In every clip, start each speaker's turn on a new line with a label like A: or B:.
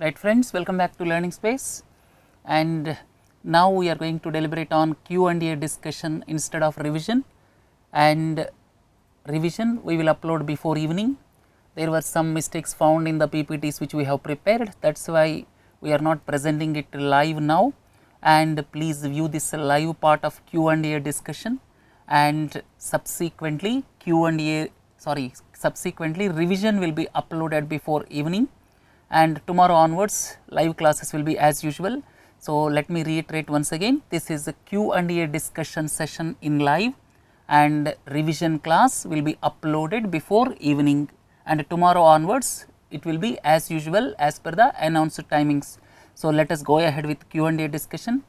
A: Right friends, welcome back to Learning Space, and now we are going to deliberate on Q&A discussion instead of revision. And revision we will upload before evening. There were some mistakes found in the PPTs which we have prepared, that is why we are not presenting it live now, and please view this live part of Q&A discussion, and subsequently revision will be uploaded before evening, and tomorrow onwards live classes will be as usual. So, let me reiterate once again, this is a Q&A discussion session in live, and revision class will be uploaded before evening, and tomorrow onwards it will be as usual as per the announced timings. So, let us go ahead with Q&A discussion.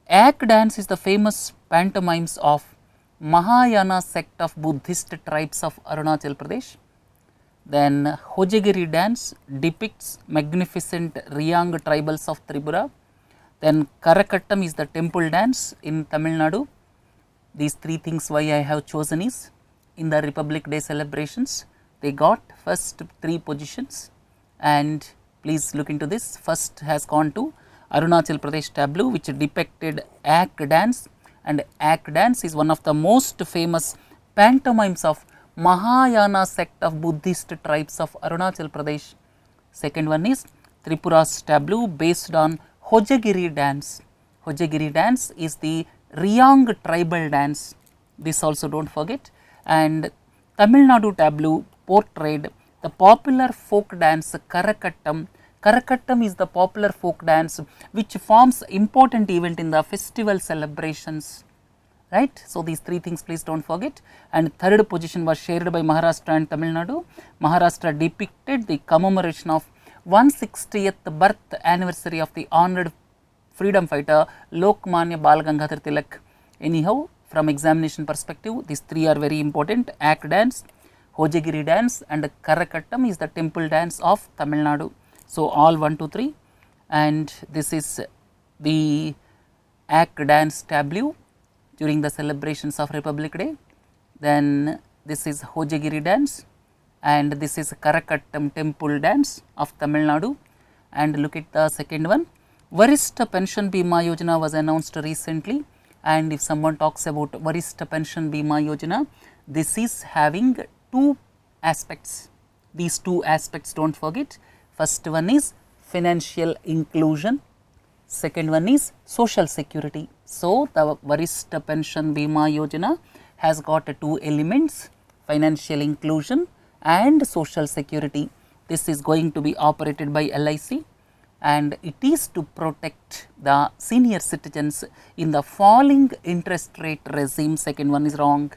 A: Ak dance is the famous pantomimes of Mahayana sect of Buddhist tribes of Arunachal Pradesh. Then Hojagiri dance depicts magnificent Riyang tribals of Tripura. Then Karakattam is the temple dance in Tamil Nadu. These three things why I have chosen is, in the Republic Day celebrations they got first three positions, and please look into this. First has gone to Arunachal Pradesh tableau which depicted Ak dance, and Ak dance is one of the most famous pantomimes of Mahayana sect of Buddhist tribes of Arunachal Pradesh. Second one is Tripura's tableau based on Hojagiri dance. Hojagiri dance is the Riyang tribal dance, this also do not forget, and Tamil Nadu tableau portrayed the popular folk dance Karakattam. Karakattam is the popular folk dance which forms important event in the festival celebrations. Right. So, these three things please do not forget, and third position was shared by Maharashtra and Tamil Nadu. Maharashtra depicted the commemoration of 160th birth anniversary of the honoured freedom fighter Lokmanya Bal Gangadhar Tilak. Anyhow, from examination perspective, these three are very important: Ak dance, Hojagiri dance, and Karakattam is the temple dance of Tamil Nadu. So, all 1, 2, 3, and this is the Ak dance tableau during the celebrations of Republic Day. Then this is Hojagiri dance, and this is Karakattam temple dance of Tamil Nadu. And look at the second one, Varishtha pension Bima Yojana was announced recently, and if someone talks about Varishtha pension Bima Yojana, this is having two aspects. These two aspects do not forget. First one is financial inclusion, second one is social security. So, the Varishtha pension Bima Yojana has got two elements, financial inclusion and social security. This is going to be operated by LIC, and it is to protect the senior citizens in the falling interest rate regime. Second one is wrong.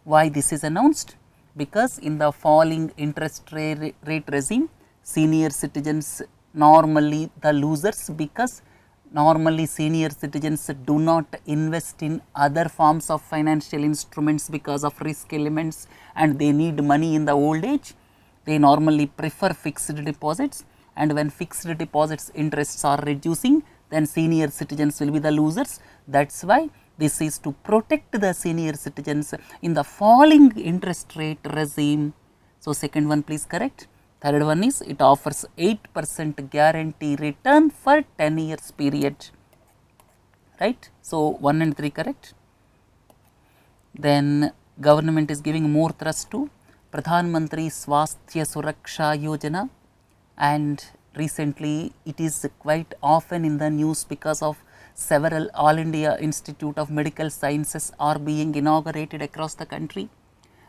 A: Why this is announced? Because in the falling interest rate regime, senior citizens normally the losers, because normally senior citizens do not invest in other forms of financial instruments because of risk elements, and they need money in the old age. They normally prefer fixed deposits, and when fixed deposits interests are reducing, then senior citizens will be the losers. That is why this is to protect the senior citizens in the falling interest rate regime. So, second one please correct. Third one is it offers 8% guarantee return for 10 years period, right. So, 1 and 3 correct. Then government is giving more thrust to Pradhan Mantri Swasthya Suraksha Yojana, and recently it is quite often in the news because of several All India Institute of Medical Sciences are being inaugurated across the country.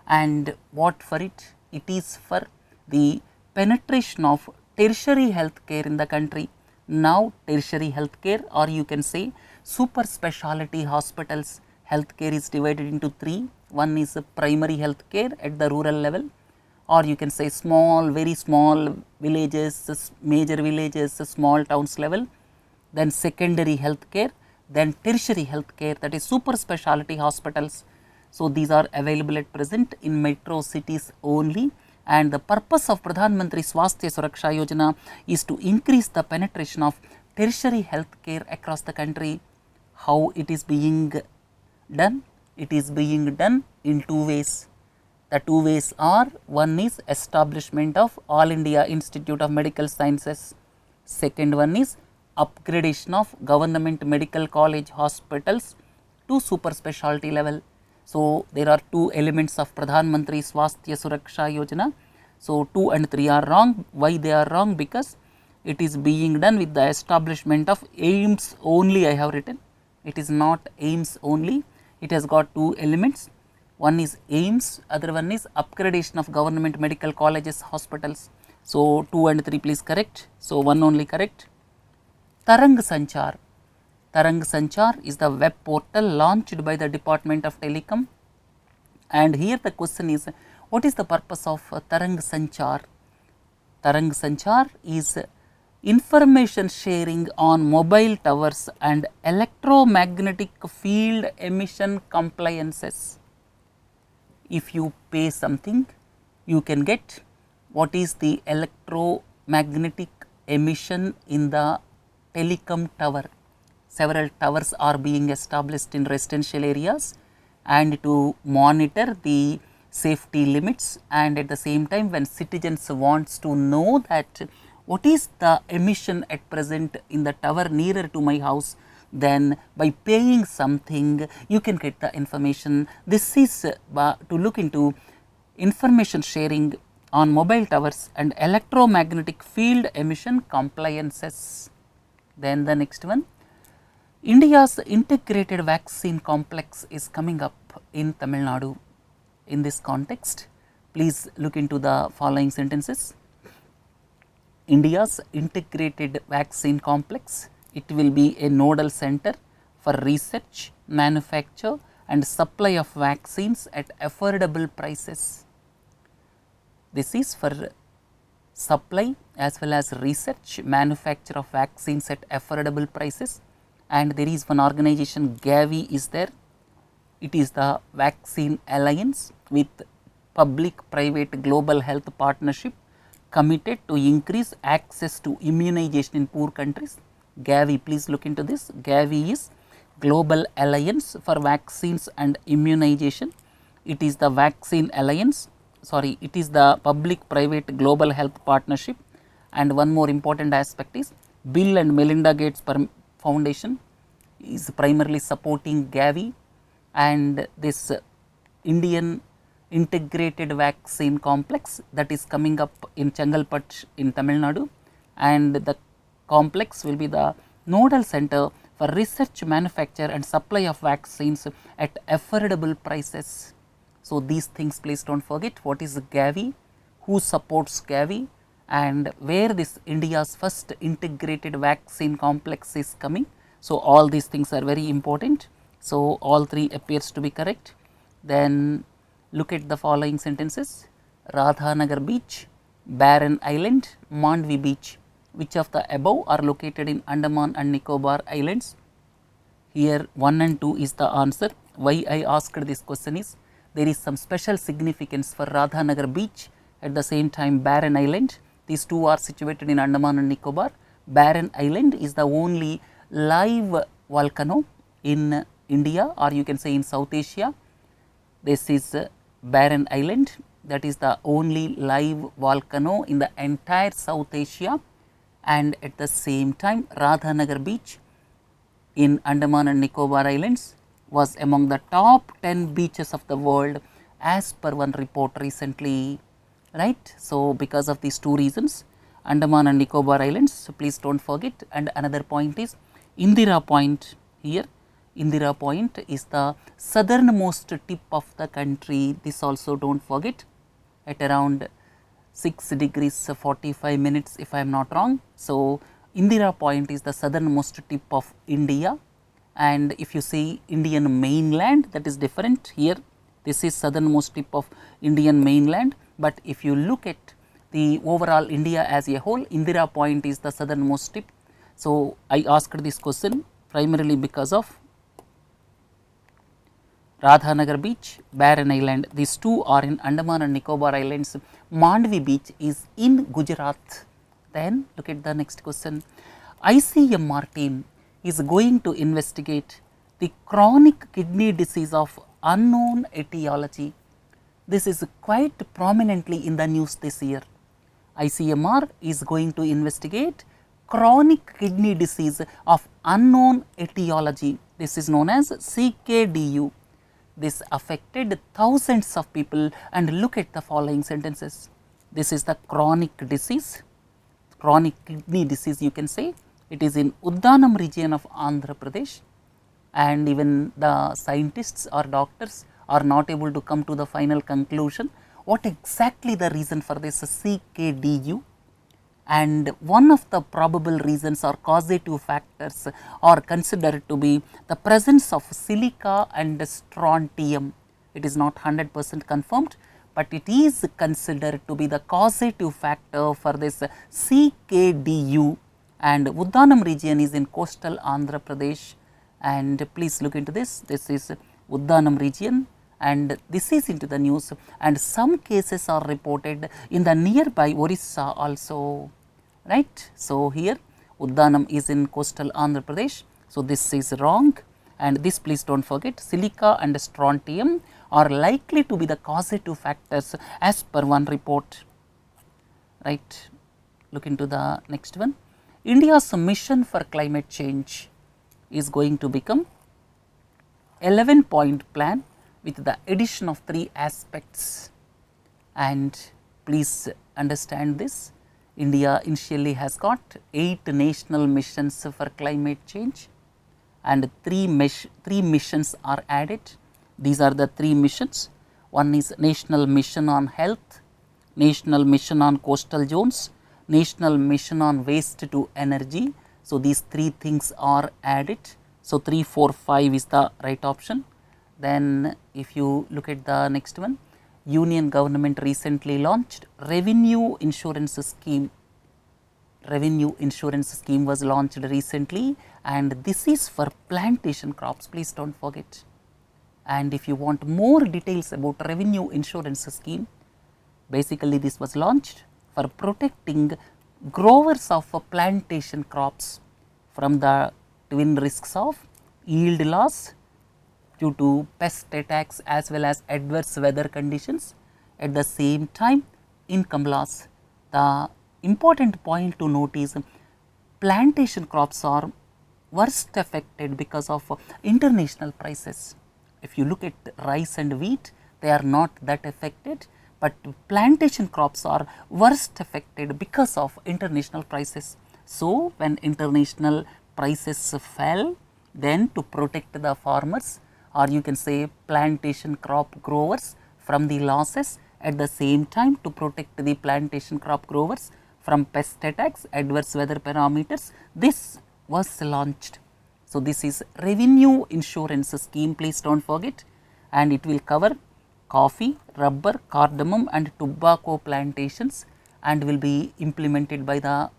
A: And what for it? It is for the penetration of tertiary health care in the country. Now, tertiary health care, or you can say super speciality hospitals health care, is divided into three. One is primary health care at the rural level, or you can say small, very small villages, major villages, small towns level. Then secondary health care, then tertiary health care, that is super speciality hospitals. So, these are available at present in metro cities only, and the purpose of Pradhan Mantri Swasthya Suraksha Yojana is to increase the penetration of tertiary health care across the country. How it is being done? It is being done in two ways. The two ways are, one is establishment of All India Institute of Medical Sciences. Second one is upgradation of government medical college hospitals to super specialty level. So, there are two elements of Pradhan Mantri Swasthya Suraksha Yojana. So, 2 and 3 are wrong. Why they are wrong? Because it is being done with the establishment of aims only. I have written it is not aims only, it has got two elements. One is aims, other one is upgradation of government medical colleges hospitals. So, 2 and 3 please correct. So, 1 only correct. Tarang Sanchar. Tarang Sanchar is the web portal launched by the Department of Telecom, and here the question is, what is the purpose of Tarang Sanchar? Tarang Sanchar is information sharing on mobile towers and electromagnetic field emission compliances. If you pay something, you can get what is the electromagnetic emission in the telecom tower. Several towers are being established in residential areas, and to monitor the safety limits, and at the same time when citizens wants to know that what is the emission at present in the tower nearer to my house, then by paying something you can get the information. This is to look into information sharing on mobile towers and electromagnetic field emission compliances. Then the next one, India's integrated vaccine complex is coming up in Tamil Nadu. In this context, please look into the following sentences. India's integrated vaccine complex, it will be a nodal center for research, manufacture and supply of vaccines at affordable prices. This is for supply as well as research, manufacture of vaccines at affordable prices, and there is one organization Gavi is there. It is the Vaccine Alliance with public-private global health partnership committed to increase access to immunization in poor countries. Gavi, please look into this. Gavi is Global Alliance for Vaccines and Immunization. It is the Vaccine Alliance, sorry, it is the public-private global health partnership. And one more important aspect is Bill and Melinda Gates Foundation is primarily supporting Gavi, and this Indian integrated vaccine complex that is coming up in Chengalpattu in Tamil Nadu, and the complex will be the nodal center for research, manufacture and supply of vaccines at affordable prices. So, these things please do not forget. What is Gavi, who supports Gavi, and where this India's first integrated vaccine complex is coming. So, all these things are very important. So, all three appears to be correct. Then look at the following sentences. Radhanagar beach, Barren Island, Mandvi beach. Which of the above are located in Andaman and Nicobar Islands? Here 1 and 2 is the answer. Why I asked this question is, there is some special significance for Radhanagar beach, at the same time Barren Island. These two are situated in Andaman and Nicobar. Barren Island is the only live volcano in India, or you can say in South Asia. This is Barren Island, that is the only live volcano in the entire South Asia, and at the same time Radhanagar beach in Andaman and Nicobar Islands was among the top 10 beaches of the world as per one report recently, right. So, because of these two reasons, Andaman and Nicobar Islands, so please do not forget. And another point is Indira Point here. Indira Point is the southernmost tip of the country. This also do not forget, at around 6 degrees 45 minutes if I am not wrong. So, Indira Point is the southernmost tip of India, and if you see Indian mainland, that is different. Here this is southernmost tip of Indian mainland, but if you look at the overall India as a whole, Indira Point is the southernmost tip. So, I asked this question primarily because of Radhanagar beach, Barren Island, these two are in Andaman and Nicobar Islands. Mandvi beach is in Gujarat. Then look at the next question. ICMR team is going to investigate the chronic kidney disease of unknown etiology. This is quite prominently in the news this year. ICMR is going to investigate chronic kidney disease of unknown etiology. This is known as CKDU. This affected thousands of people, and look at the following sentences. This is the chronic disease, chronic kidney disease you can say. It is in Uddanam region of Andhra Pradesh, and even the scientists or doctors are not able to come to the final conclusion what exactly the reason for this CKDU. And one of the probable reasons or causative factors are considered to be the presence of silica and strontium. It is not 100% confirmed, but it is considered to be the causative factor for this CKDU, and Uddanam region is in coastal Andhra Pradesh. And please look into this. This is Uddanam region, and this is into the news, and some cases are reported in the nearby Varishtha also, right. So, here Uddanam is in coastal Andhra Pradesh. So, this is wrong, and this please do not forget, silica and strontium are likely to be the causative factors as per one report, right. Look into the next one. India's mission for climate change is going to become 11-point plan with the addition of 3 aspects, and please understand this. India initially has got 8 national missions for climate change, and 3 missions are added. These are the 3 missions. One is National Mission on Health, National Mission on Coastal Zones, National Mission on Waste to Energy. So, these 3 things are added. So, 3, 4, 5 is the right option. Then if you look at the next one, Union government recently launched revenue insurance scheme. Revenue insurance scheme was launched recently, and this is for plantation crops, please do not forget. And if you want more details about revenue insurance scheme, basically this was launched for protecting growers of plantation crops from the twin risks of yield loss due to pest attacks as well as adverse weather conditions, at the same time income loss. The important point to note is plantation crops are worst affected because of international prices. If you look at rice and wheat, they are not that affected, but plantation crops are worst affected because of international prices. So, when international prices fell, then to protect the farmers, or you can say plantation crop growers from the losses, at the same time to protect the plantation crop growers from pest attacks, adverse weather parameters, this was launched. So, this is revenue insurance scheme, please do not forget, and it will cover coffee, rubber, cardamom and tobacco plantations, and will be implemented by the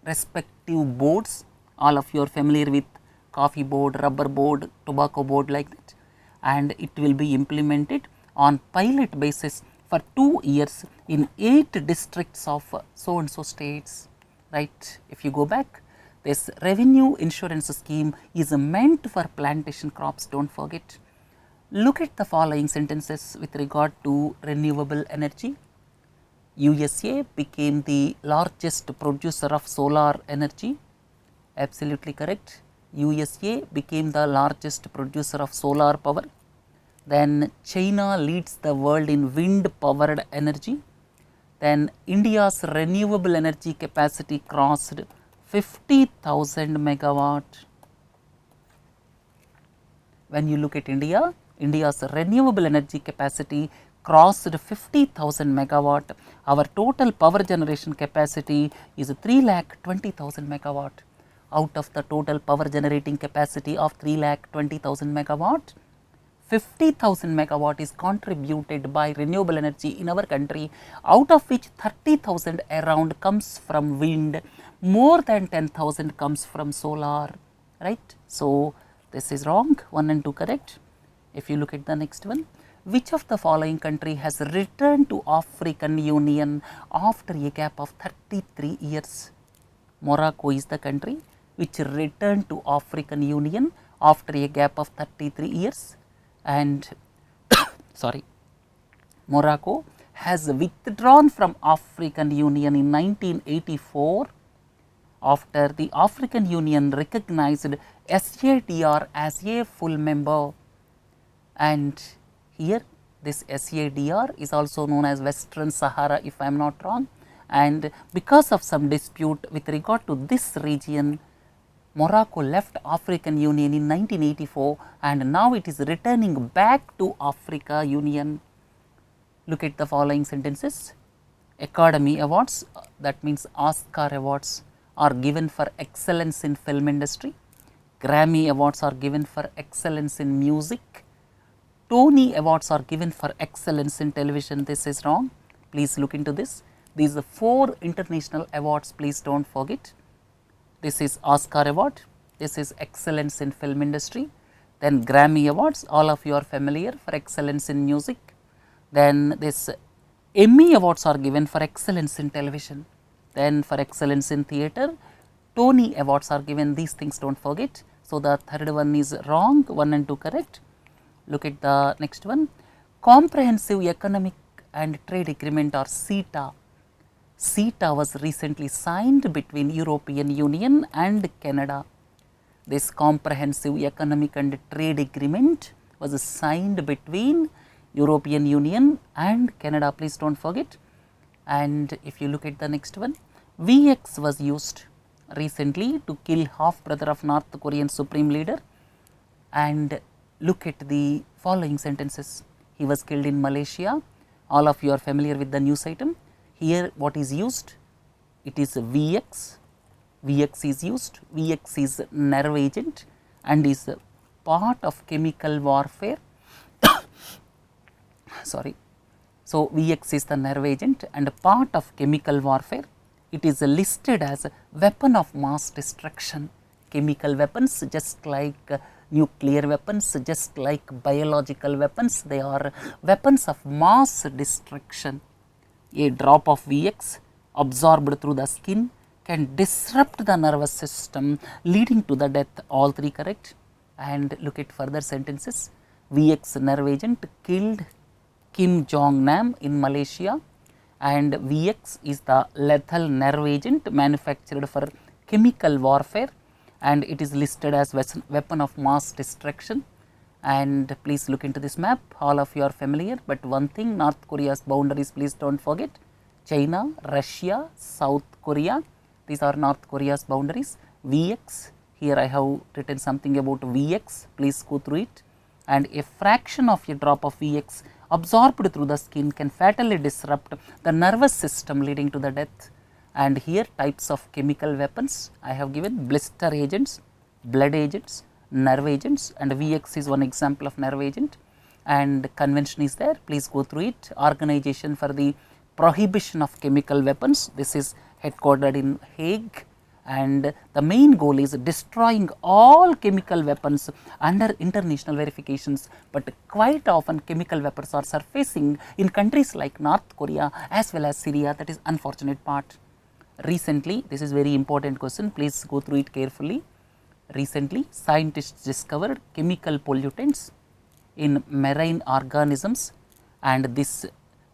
A: respective boards. All of you are familiar with coffee board, rubber board, tobacco board like that, and it will be implemented on pilot basis for 2 years in 8 districts of so and so states, right. If you go back, this revenue insurance scheme is meant for plantation crops, do not forget. Look at the following sentences with regard to renewable energy. USA became the largest producer of solar energy, absolutely correct. USA became the largest producer of solar power. Then China leads the world in wind powered energy. Then India's renewable energy capacity crossed 50,000 megawatt. When you look at India, India's renewable energy capacity crossed 50,000 megawatt. Our total power generation capacity is 3,20,000 megawatt. Out of the total power generating capacity of 3,20,000 megawatt, 50,000 megawatt is contributed by renewable energy in our country, out of which 30,000 around comes from wind, more than 10,000 comes from solar, right. So, this is wrong, 1 and 2 correct. If you look at the next one, which of the following country has returned to African Union after a gap of 33 years? Morocco is the country which returned to African Union after a gap of 33 years, and sorry, Morocco has withdrawn from African Union in 1984 after the African Union recognized SADR as a full member. And here this SADR is also known as Western Sahara, if I am not wrong, and because of some dispute with regard to this region, Morocco left African Union in 1984 and now it is returning back to Africa Union. Look at the following sentences. Academy Awards, that means Oscar Awards, are given for excellence in film industry. Grammy Awards are given for excellence in music. Tony Awards are given for excellence in television. This is wrong. Please look into this. These are 4 international awards, please do not forget. This is Oscar Award, this is excellence in film industry, then Grammy Awards, all of you are familiar, for excellence in music. Then this Emmy Awards are given for excellence in television, then for excellence in theatre, Tony Awards are given, these things do not forget. So, the third one is wrong, 1 and 2 correct. Look at the next one, Comprehensive Economic and Trade Agreement or CETA. CETA was recently signed between European Union and Canada. This Comprehensive Economic and Trade Agreement was signed between European Union and Canada, please do not forget. And if you look at the next one, VX was used recently to kill half brother of North Korean Supreme Leader. And look at the following sentences. He was killed in Malaysia. All of you are familiar with the news item. Here what is used? It is VX. VX is used. VX is nerve agent and is part of chemical warfare. Sorry. So, VX is the nerve agent and part of chemical warfare. It is listed as a weapon of mass destruction. Chemical weapons, just like nuclear weapons, just like biological weapons, they are weapons of mass destruction. A drop of VX absorbed through the skin can disrupt the nervous system leading to the death, all 3 correct. And look at further sentences. VX nerve agent killed Kim Jong Nam in Malaysia, and VX is the lethal nerve agent manufactured for chemical warfare and it is listed as weapon of mass destruction. And please look into this map, all of you are familiar, but one thing, North Korea's boundaries, please do not forget, China, Russia, South Korea, these are North Korea's boundaries. VX, here I have written something about VX, please go through it, and a fraction of a drop of VX absorbed through the skin can fatally disrupt the nervous system leading to the death. And here types of chemical weapons I have given: blister agents, blood agents, nerve agents, and VX is one example of nerve agent, and convention is there, please go through it. Organization for the Prohibition of Chemical Weapons, this is headquartered in Hague, and the main goal is destroying all chemical weapons under international verifications, but quite often chemical weapons are surfacing in countries like North Korea as well as Syria, that is unfortunate part. Recently, this is very important question, please go through it carefully. Recently, scientists discovered chemical pollutants in marine organisms, and this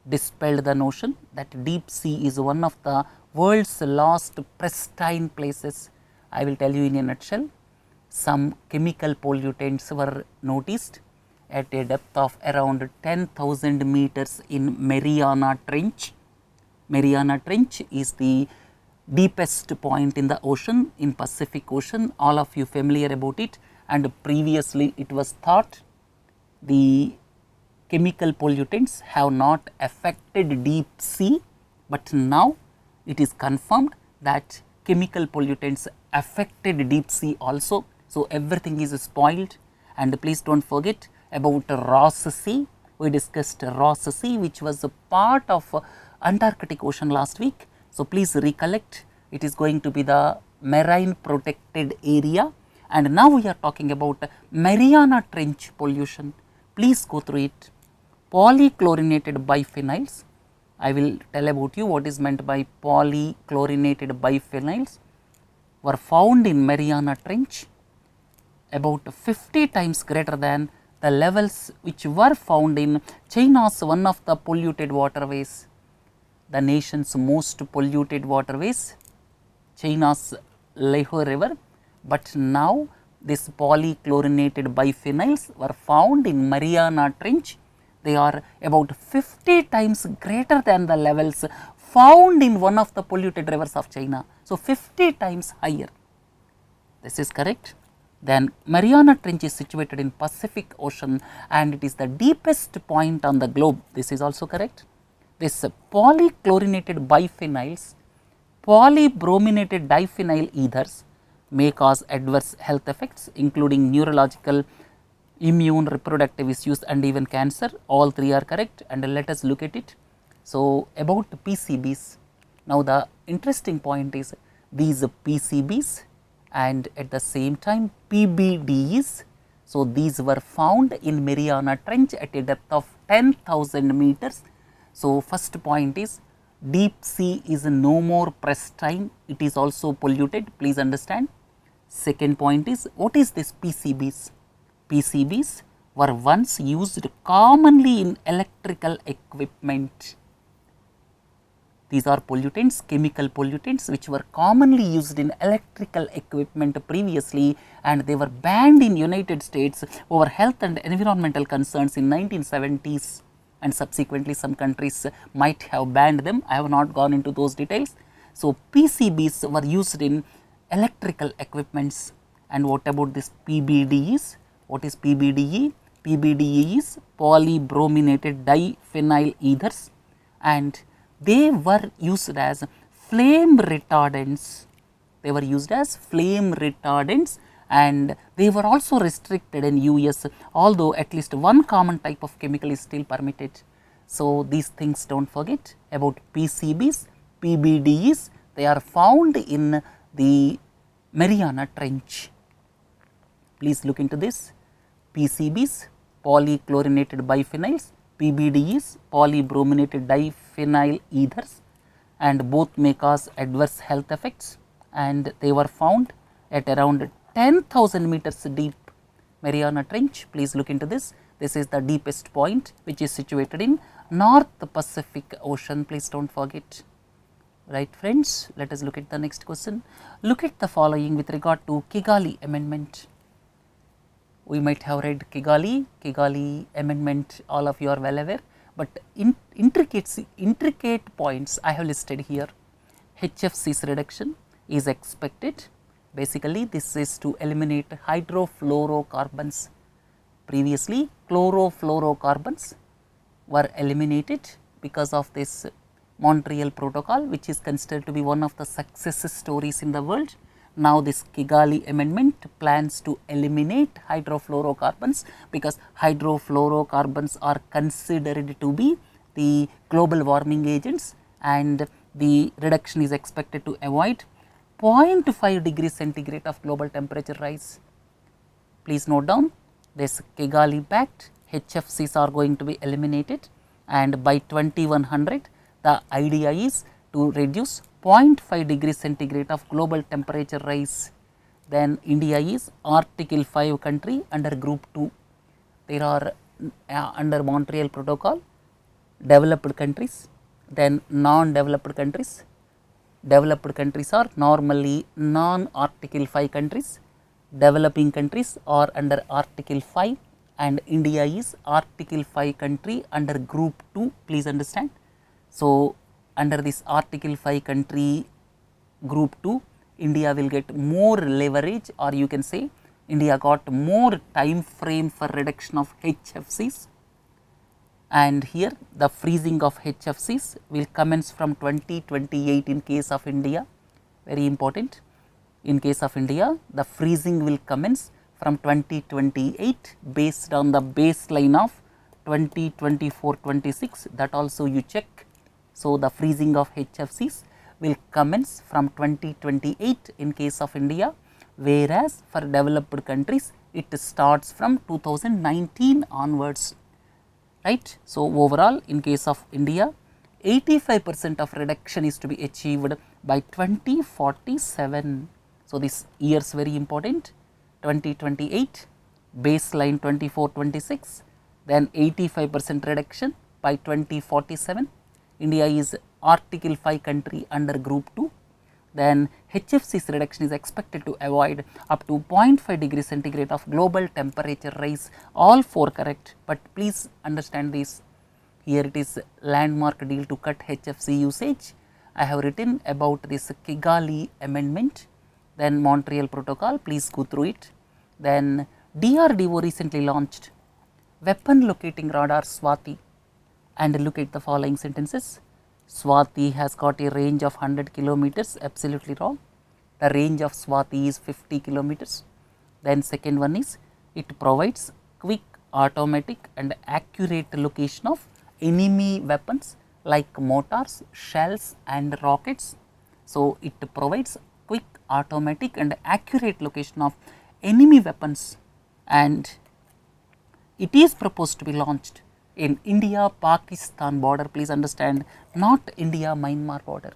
A: dispelled the notion that deep sea is one of the world's lost pristine places. I will tell you in a nutshell. Some chemical pollutants were noticed at a depth of around 10,000 meters in Mariana Trench. Mariana Trench is the deepest point in the ocean, in Pacific Ocean, all of you familiar about it, and previously it was thought the chemical pollutants have not affected deep sea, but now it is confirmed that chemical pollutants affected deep sea also. So, everything is spoiled, and please do not forget about Ross Sea. We discussed Ross Sea, which was a part of Antarctic Ocean last week. So, please recollect, it is going to be the marine protected area, and now we are talking about Mariana Trench pollution. Please go through it. Polychlorinated biphenyls, I will tell about you what is meant by polychlorinated biphenyls, were found in Mariana Trench about 50 times greater than the levels which were found in China's one of the polluted waterways. The nation's most polluted waterways, China's Leho river, but now this polychlorinated biphenyls were found in Mariana Trench. They are about 50 times greater than the levels found in one of the polluted rivers of China. So, 50 times higher. This is correct. Then Mariana Trench is situated in Pacific Ocean and it is the deepest point on the globe. This is also correct. This polychlorinated biphenyls, polybrominated diphenyl ethers may cause adverse health effects including neurological, immune, reproductive issues and even cancer. All three are correct and let us look at it. So, about PCBs. Now, the interesting point is these PCBs and at the same time PBDs. So, these were found in Mariana Trench at a depth of 10,000 meters. So, first point is deep sea is no more pristine, it is also polluted, please understand. Second point is, what is this PCBs? PCBs were once used commonly in electrical equipment. These are pollutants, chemical pollutants which were commonly used in electrical equipment previously and they were banned in United States over health and environmental concerns in 1970s and subsequently some countries might have banned them. I have not gone into those details. So, PCBs were used in electrical equipments. And what about this PBDEs? What is PBDE? PBDE is polybrominated diphenyl ethers and they were used as flame retardants. They were used as flame retardants and they were also restricted in US, although at least one common type of chemical is still permitted. So, these things do not forget about PCBs, PBDEs, they are found in the Mariana Trench. Please look into this. PCBs, polychlorinated biphenyls, PBDEs, polybrominated diphenyl ethers and both may cause adverse health effects and they were found at around 10,000 meters deep Mariana Trench. Please look into this. This is the deepest point which is situated in North Pacific Ocean. Please do not forget. Right friends, let us look at the next question. Look at the following with regard to Kigali Amendment. We might have read Kigali Amendment, all of you are well aware, but intricate points I have listed here. HFC's reduction is expected. Basically, this is to eliminate hydrofluorocarbons. Previously, chlorofluorocarbons were eliminated because of this Montreal Protocol, which is considered to be one of the success stories in the world. Now, this Kigali Amendment plans to eliminate hydrofluorocarbons because hydrofluorocarbons are considered to be the global warming agents and the reduction is expected to avoid 0.5 degrees centigrade of global temperature rise. Please note down this Kigali Pact, HFCs are going to be eliminated and by 2100 the idea is to reduce 0.5 degrees centigrade of global temperature rise. Then India is Article 5 country under Group 2. There are under Montreal Protocol developed countries, then non-developed countries. Developed countries are normally non-Article 5 countries, developing countries are under Article 5 and India is Article 5 country under Group 2, please understand. So, under this Article 5 country Group 2, India will get more leverage or you can say India got more time frame for reduction of HFCs and here the freezing of HFCs will commence from 2028 in case of India, very important. In case of India, the freezing will commence from 2028 based on the baseline of 2024-26, that also you check. So, the freezing of HFCs will commence from 2028 in case of India, whereas for developed countries it starts from 2019 onwards, right. So, overall in case of India 85% of reduction is to be achieved by 2047. So, this years very important, 2028 baseline 24-26, then 85% reduction by 2047. India is Article 5 country under Group 2, then HFC's reduction is expected to avoid up to 0.5 degrees centigrade of global temperature rise. All 4 correct, but please understand this. Here it is landmark deal to cut HFC usage. I have written about this Kigali Amendment, then Montreal Protocol, please go through it. Then DRDO recently launched weapon locating radar Swati, and look at the following sentences. Swati has got a range of 100 kilometers, absolutely wrong. The range of Swati is 50 kilometers. Then second one is, it provides quick, automatic and accurate location of enemy weapons like mortars, shells and rockets. So, it provides quick, automatic and accurate location of enemy weapons, and it is proposed to be launched in India-Pakistan border, please understand, not India-Myanmar border.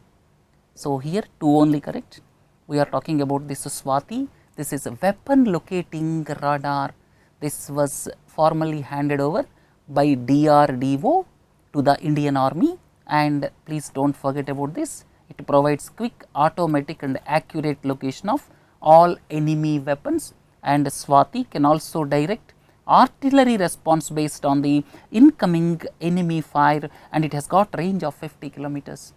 A: So, here 2 only correct. We are talking about this Swati. This is a weapon locating radar. This was formally handed over by DRDO to the Indian Army, and please do not forget about this. It provides quick, automatic and accurate location of all enemy weapons, and Swati can also direct artillery response based on the incoming enemy fire, and it has got range of 50 kilometers.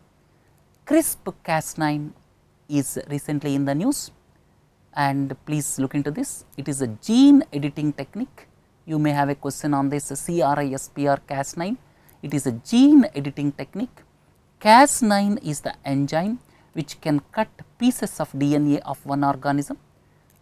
A: CRISPR-Cas9 is recently in the news, and please look into this. It is a gene editing technique. You may have a question on this CRISPR-Cas9. It is a gene editing technique. Cas9 is the enzyme which can cut pieces of DNA of one organism.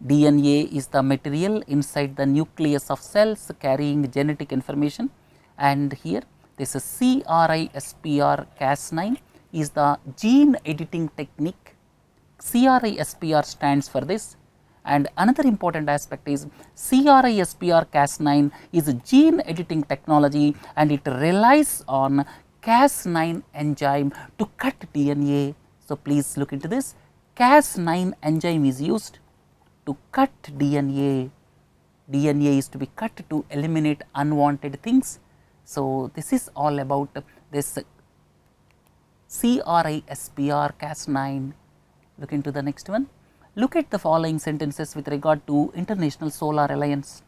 A: DNA is the material inside the nucleus of cells carrying genetic information, and here this is CRISPR-Cas9 is the gene editing technique. CRISPR stands for this, and another important aspect is CRISPR-Cas9 is a gene editing technology, and it relies on Cas9 enzyme to cut DNA. So, please look into this. Cas9 enzyme is used to cut DNA. DNA is to be cut to eliminate unwanted things. So, this is all about this CRISPR-Cas9. Look into the next one. Look at the following sentences with regard to International Solar Alliance.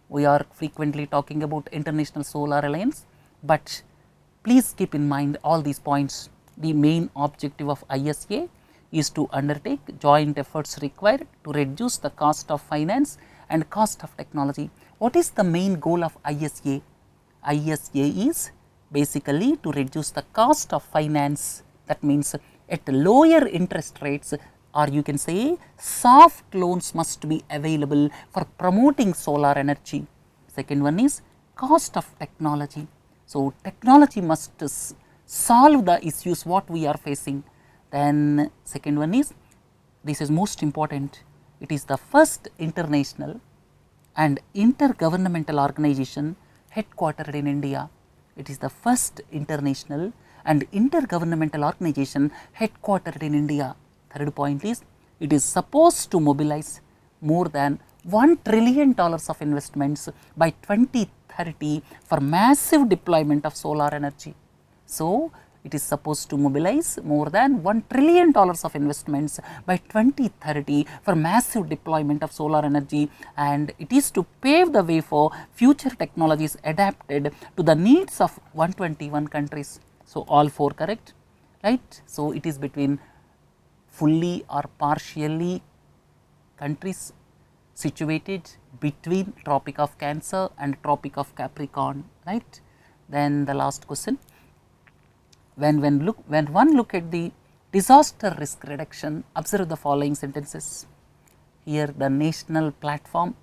A: We are frequently talking about International Solar Alliance, but please keep in mind all these points. The main objective of ISA is to undertake joint efforts required to reduce the cost of finance and cost of technology. What is the main goal of ISA? ISA is basically to reduce the cost of finance. That means at lower interest rates, or you can say soft loans must be available for promoting solar energy. Second one is cost of technology. So, technology must solve the issues what we are facing. Then second one is, this is most important, it is the first international and intergovernmental organization headquartered in India. It is the first international and intergovernmental organization headquartered in India. Third point is, it is supposed to mobilize more than $1 trillion of investments by 2030 for massive deployment of solar energy. So, it is supposed to mobilize more than $1 trillion of investments by 2030 for massive deployment of solar energy, and it is to pave the way for future technologies adapted to the needs of 121 countries. So, all 4 correct, right. So, it is between fully or partially countries situated between Tropic of Cancer and Tropic of Capricorn, right. Then the last question. When one look at the disaster risk reduction, observe the following sentences. Here the national platform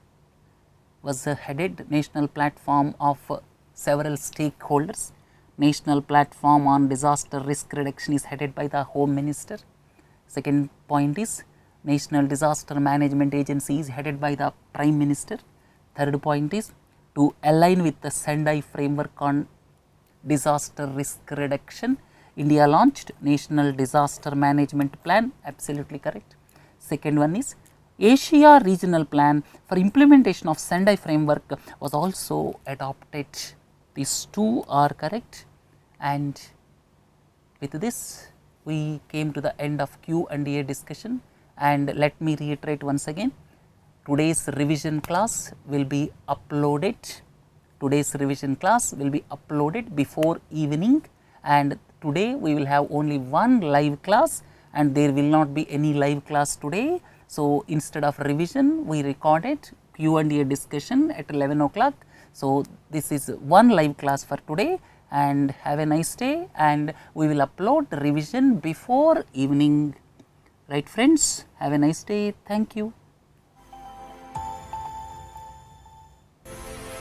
A: was headed, national platform of several stakeholders. National platform on disaster risk reduction is headed by the Home Minister. Second point is, National Disaster Management Agency is headed by the Prime Minister. Third point is, to align with the Sendai framework on disaster risk reduction, India launched National Disaster Management Plan, absolutely correct. Second one is, Asia Regional Plan for implementation of Sendai framework was also adopted. These 2 are correct, and with this we came to the end of Q&A discussion, and let me reiterate once again, today's revision class will be uploaded. Today's revision class will be uploaded before evening, and today we will have only one live class and there will not be any live class today. So, instead of revision we recorded Q&A discussion at 11 o'clock. So, this is one live class for today, and have a nice day, and we will upload the revision before evening. Right friends, have a nice day. Thank you.